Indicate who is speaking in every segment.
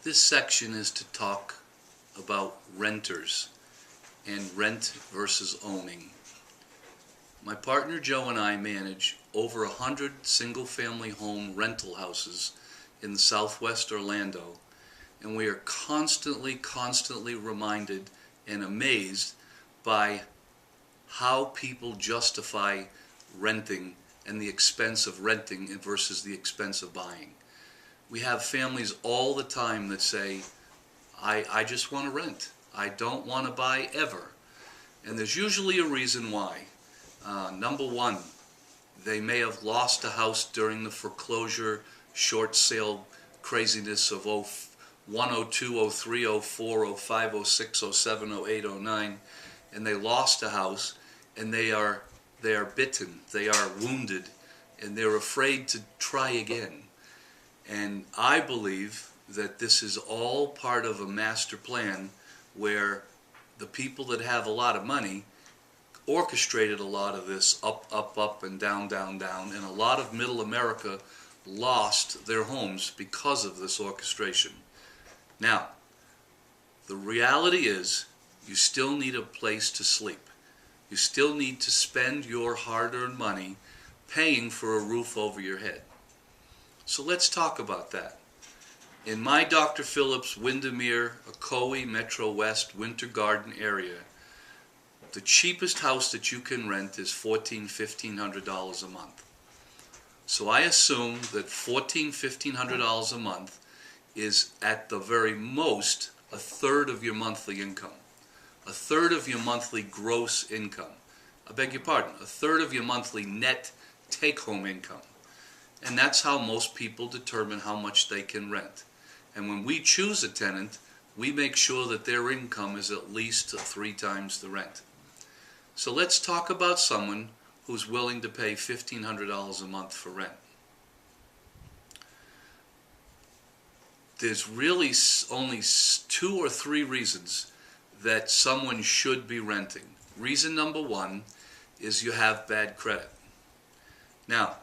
Speaker 1: This section is to talk about renters and rent versus owning. My partner Joe and I manage over 100 single-family home rental houses in the southwest Orlando, and we are constantly reminded and amazed by how people justify renting and the expense of renting versus the expense of buying. We have families all the time that say, I just want to rent. I don't want to buy ever. And there's usually a reason why. Number one, they may have lost a house during the foreclosure, short sale craziness of 01, 02, 03, 04, 05, 06, 07, 08, 09, and they lost a house, and they are bitten, they are wounded, and they're afraid to try again. And I believe that this is all part of a master plan where the people that have a lot of money orchestrated a lot of this up, and down, and a lot of middle America lost their homes because of this orchestration. Now, the reality is you still need a place to sleep. You still need to spend your hard-earned money paying for a roof over your head. So let's talk about that. In my Dr. Phillips, Windermere, Ocoee, Metro West, Winter Garden area, the cheapest house that you can rent is $1,400, $1,500 a month. So I assume that $1,400, $1,500 a month is at the very most a third of your monthly income. A third of your monthly gross income. I beg your pardon, a third of your monthly net take-home income. And that's how most people determine how much they can rent. And when we choose a tenant, we make sure that their income is at least 3 times the rent. So let's talk about someone who's willing to pay $1,500 a month for rent. There's really only 2 or 3 reasons that someone should be renting. Reason number 1 is you have bad credit. Now,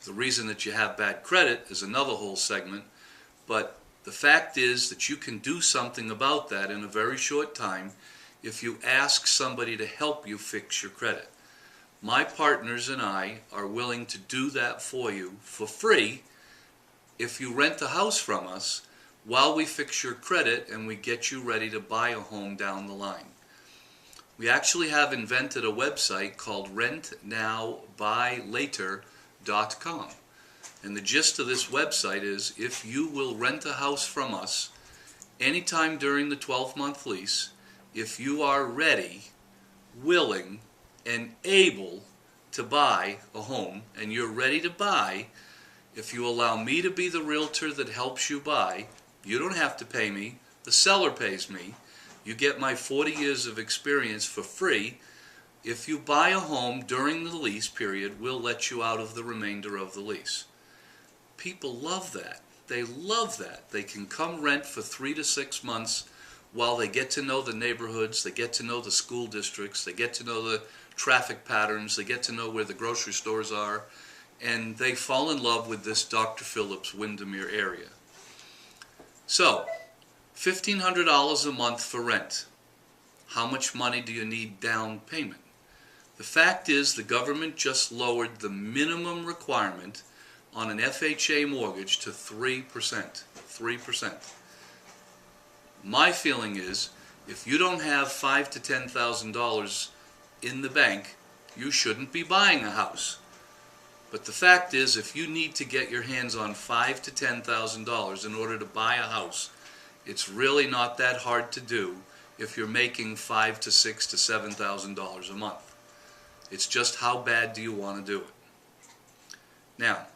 Speaker 1: the reason that you have bad credit is another whole segment, but the fact is that you can do something about that in a very short time if you ask somebody to help you fix your credit. My partners and I are willing to do that for you for free if you rent a house from us while we fix your credit and we get you ready to buy a home down the line. We actually have invented a website called rentnowbuylater.com. And the gist of this website is if you will rent a house from us anytime during the 12-month lease, if you are ready, willing, and able to buy a home, and you're ready to buy, if you allow me to be the realtor that helps you buy, you don't have to pay me, the seller pays me, you get my 40 years of experience for free. If you buy a home during the lease period, we'll let you out of the remainder of the lease. People love that. They love that. They can come rent for 3 to 6 months while they get to know the neighborhoods, they get to know the school districts, they get to know the traffic patterns, they get to know where the grocery stores are, and they fall in love with this Dr. Phillips Windermere area. So, $1,500 a month for rent. How much money do you need down payment? The fact is the government just lowered the minimum requirement on an FHA mortgage to 3%. 3%. My feeling is if you don't have $5,000 to $10,000 in the bank, you shouldn't be buying a house. But the fact is if you need to get your hands on $5,000 to $10,000 in order to buy a house, it's really not that hard to do if you're making $5,000 to $6,000 to $7,000 a month. It's just how bad do you want to do it. Now,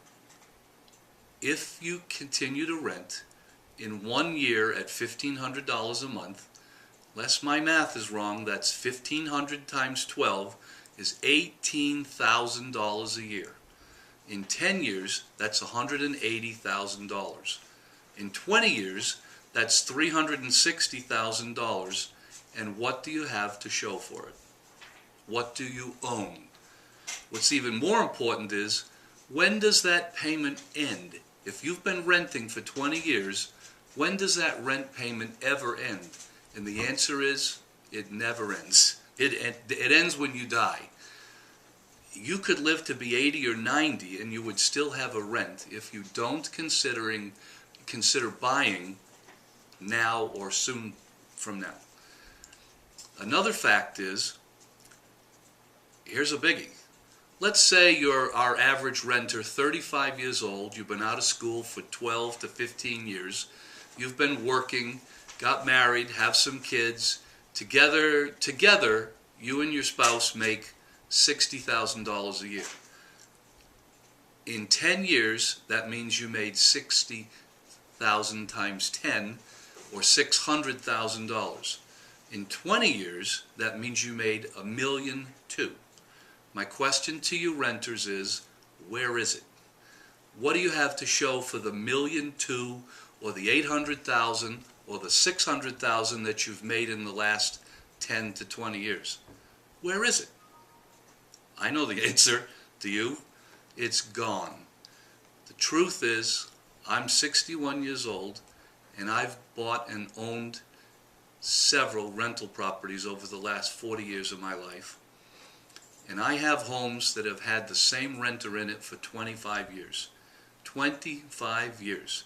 Speaker 1: if you continue to rent in 1 year at $1,500 a month, unless my math is wrong, that's 1,500 times 12 is $18,000 a year. In 10 years, that's $180,000. In 20 years, that's $360,000. And what do you have to show for it? What do you own? What's even more important is, when does that payment end? If you've been renting for 20 years, When does that rent payment ever end? And the answer is, it never ends. It ends when you die. You could live to be 80 or 90 and you would still have a rent if you don't consider buying now or soon from now. Another fact is, here's a biggie. Let's say you're our average renter, 35 years old, you've been out of school for 12 to 15 years, you've been working, got married, have some kids, together you and your spouse make $60,000 a year. In 10 years, that means you made 60,000 times 10, or $600,000. In 20 years, that means you made $1.2 million. My question to you renters is, where is it? What do you have to show for the $1.2 million, or the $800,000, or the $600,000 that you've made in the last 10 to 20 years? Where is it? I know the answer. Do you? It's gone. The truth is, I'm 61 years old, and I've bought and owned several rental properties over the last 40 years of my life. And I have homes that have had the same renter in it for 25 years. 25 years.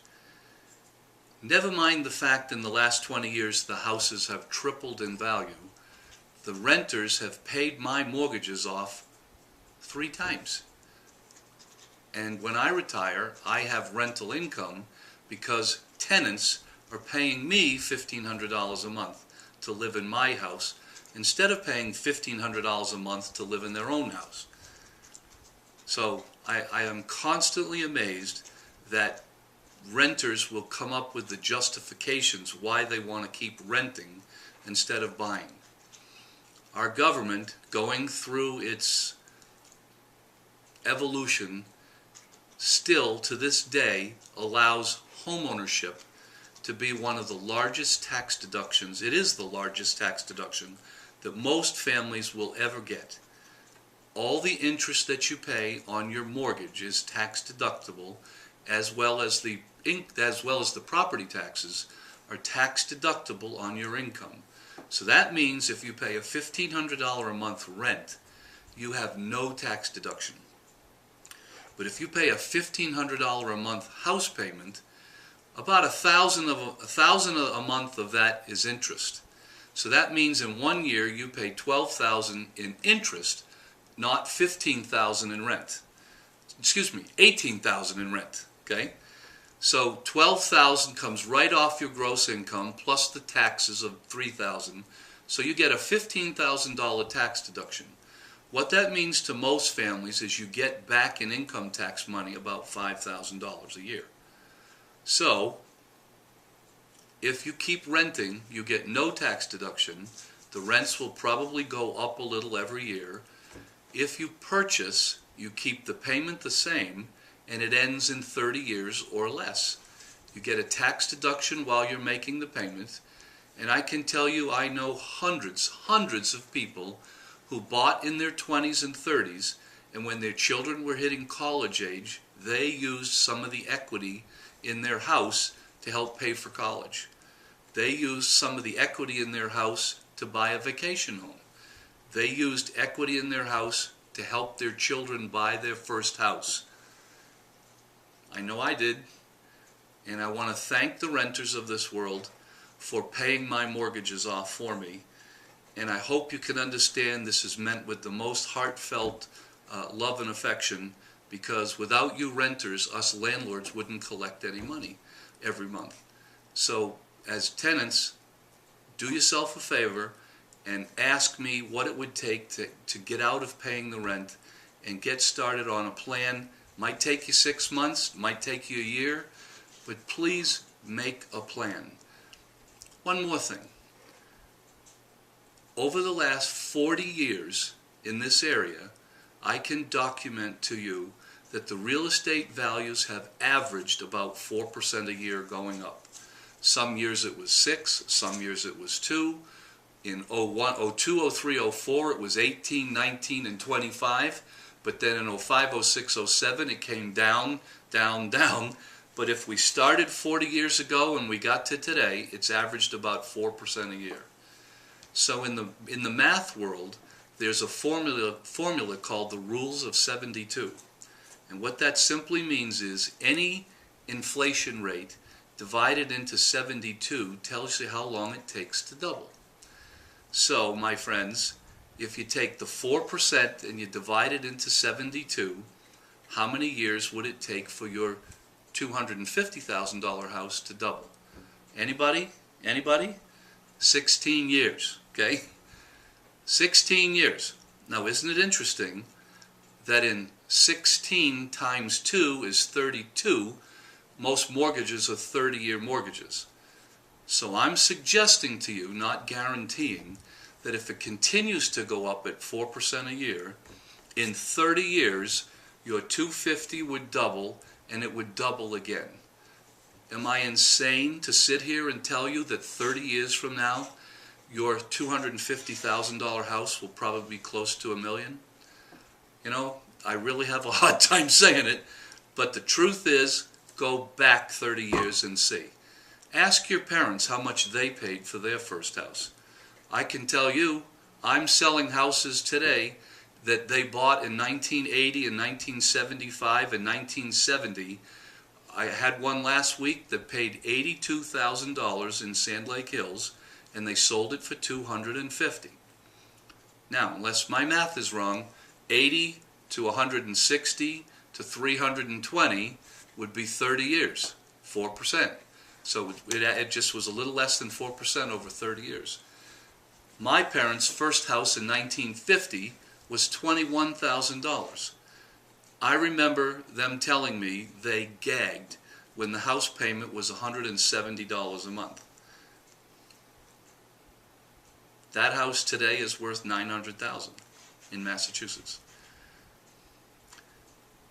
Speaker 1: Never mind the fact in the last 20 years the houses have tripled in value. The renters have paid my mortgages off 3 times. And when I retire, I have rental income because tenants are paying me $1,500 a month to live in my house instead of paying $1,500 a month to live in their own house. So I am constantly amazed that renters will come up with the justifications why they want to keep renting instead of buying. Our government, going through its evolution, still to this day allows homeownership to be one of the largest tax deductions. It is the largest tax deduction that most families will ever get. All the interest that you pay on your mortgage is tax deductible, as well as the property taxes are tax deductible on your income. So that means if you pay a $1,500 a month rent, you have no tax deduction. But if you pay a $1,500 a month house payment, about $1,000 a month of that is interest. So that means in 1 year you pay $12,000 in interest, not $15,000 in rent. Excuse me, $18,000 in rent. Okay, so $12,000 comes right off your gross income plus the taxes of $3,000. So you get a $15,000 tax deduction. What that means to most families is you get back in income tax money about $5,000 a year. So if you keep renting, you get no tax deduction. The rents will probably go up a little every year. If you purchase, you keep the payment the same, and it ends in 30 years or less. You get a tax deduction while you're making the payment. And I can tell you, I know hundreds of people who bought in their 20s and 30s, and when their children were hitting college age, they used some of the equity in their house to help pay for college. They used some of the equity in their house to buy a vacation home. They used equity in their house to help their children buy their first house. I know I did, and I want to thank the renters of this world for paying my mortgages off for me. And I hope you can understand this is meant with the most heartfelt love and affection, because without you renters, us landlords wouldn't collect any money every month. So as tenants, do yourself a favor and ask me what it would take to get out of paying the rent and get started on a plan. Might take you 6 months, might take you a year, but please make a plan. One more thing. Over the last 40 years in this area, I can document to you that the real estate values have averaged about 4% a year going up. Some years it was 6, some years it was 2. In 01, 02, 03, 04 it was 18, 19, and 25. But then in 05, 06, 07 it came down. But if we started 40 years ago and we got to today, it's averaged about 4% a year. So in the math world, there's a formula called the Rules of 72. And what that simply means is any inflation rate divided into 72 tells you how long it takes to double. So, my friends, if you take the 4% and you divide it into 72, how many years would it take for your $250,000 house to double? Anybody? Anybody? 16 years, okay? 16 years. Now, isn't it interesting that in 16 times 2 is 32, most mortgages are 30-year mortgages. So I'm suggesting to you, not guaranteeing, that if it continues to go up at 4% a year, in 30 years, your 250 would double, and it would double again. Am I insane to sit here and tell you that 30 years from now, your $250,000 house will probably be close to $1 million? You know, I really have a hard time saying it, but the truth is, go back 30 years and see. Ask your parents how much they paid for their first house. I can tell you, I'm selling houses today that they bought in 1980 and 1975 and 1970. I had one last week that paid $82,000 in Sand Lake Hills, and they sold it for $250,000. Now, unless my math is wrong, 80 to 160 to 320 would be 30 years, 4%. So it just was a little less than 4% over 30 years. My parents' first house in 1950 was $21,000. I remember them telling me they gagged when the house payment was $170 a month. That house today is worth $900,000 in Massachusetts.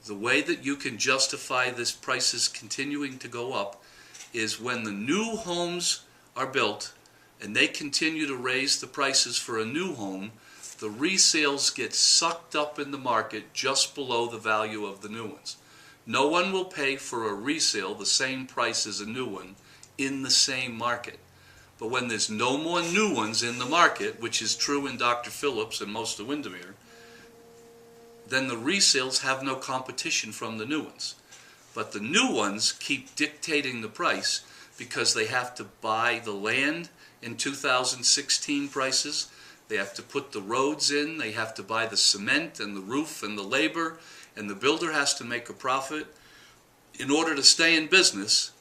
Speaker 1: The way that you can justify this prices continuing to go up is when the new homes are built and they continue to raise the prices for a new home, the resales get sucked up in the market just below the value of the new ones. No one will pay for a resale the same price as a new one in the same market. But when there's no more new ones in the market, which is true in Dr. Phillips and most of Windermere, then the resales have no competition from the new ones. But the new ones keep dictating the price because they have to buy the land in 2016 prices. They have to put the roads in. They have to buy the cement and the roof and the labor. And the builder has to make a profit in order to stay in business.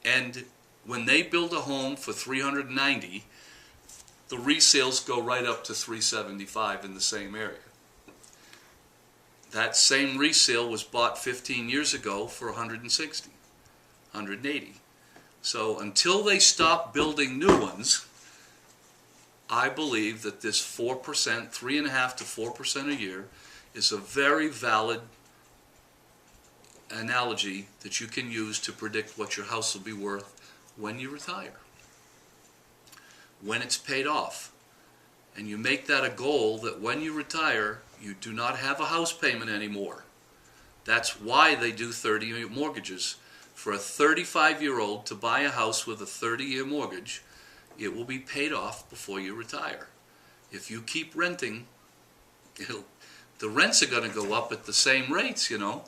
Speaker 1: And when they build a home for $390,000, the resales go right up to $375,000 in the same area. That same resale was bought 15 years ago for $160,000, $180,000. So until they stop building new ones, I believe that this 4%, 3.5% to 4% a year, is a very valid analogy that you can use to predict what your house will be worth when you retire, when it's paid off. And you make that a goal that when you retire, you do not have a house payment anymore. That's why they do 30-year mortgages. For a 35-year-old to buy a house with a 30-year mortgage, it will be paid off before you retire. If you keep renting, the rents are going to go up at the same rates, you know.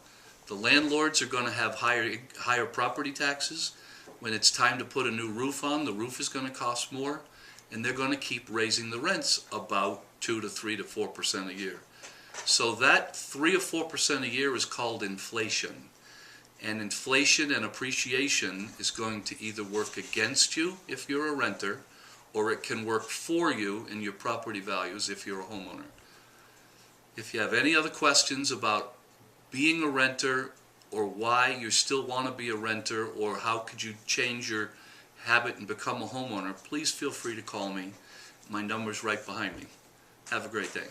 Speaker 1: The landlords are going to have higher property taxes. When it's time to put a new roof on, the roof is going to cost more, and they're going to keep raising the rents about 2 to 3 to 4% a year. So that 3 or 4% a year is called inflation. And inflation and appreciation is going to either work against you if you're a renter, or it can work for you in your property values if you're a homeowner. If you have any other questions about being a renter, or why you still want to be a renter, or how could you change your habit and become a homeowner, please feel free to call me. My number's right behind me. Have a great day.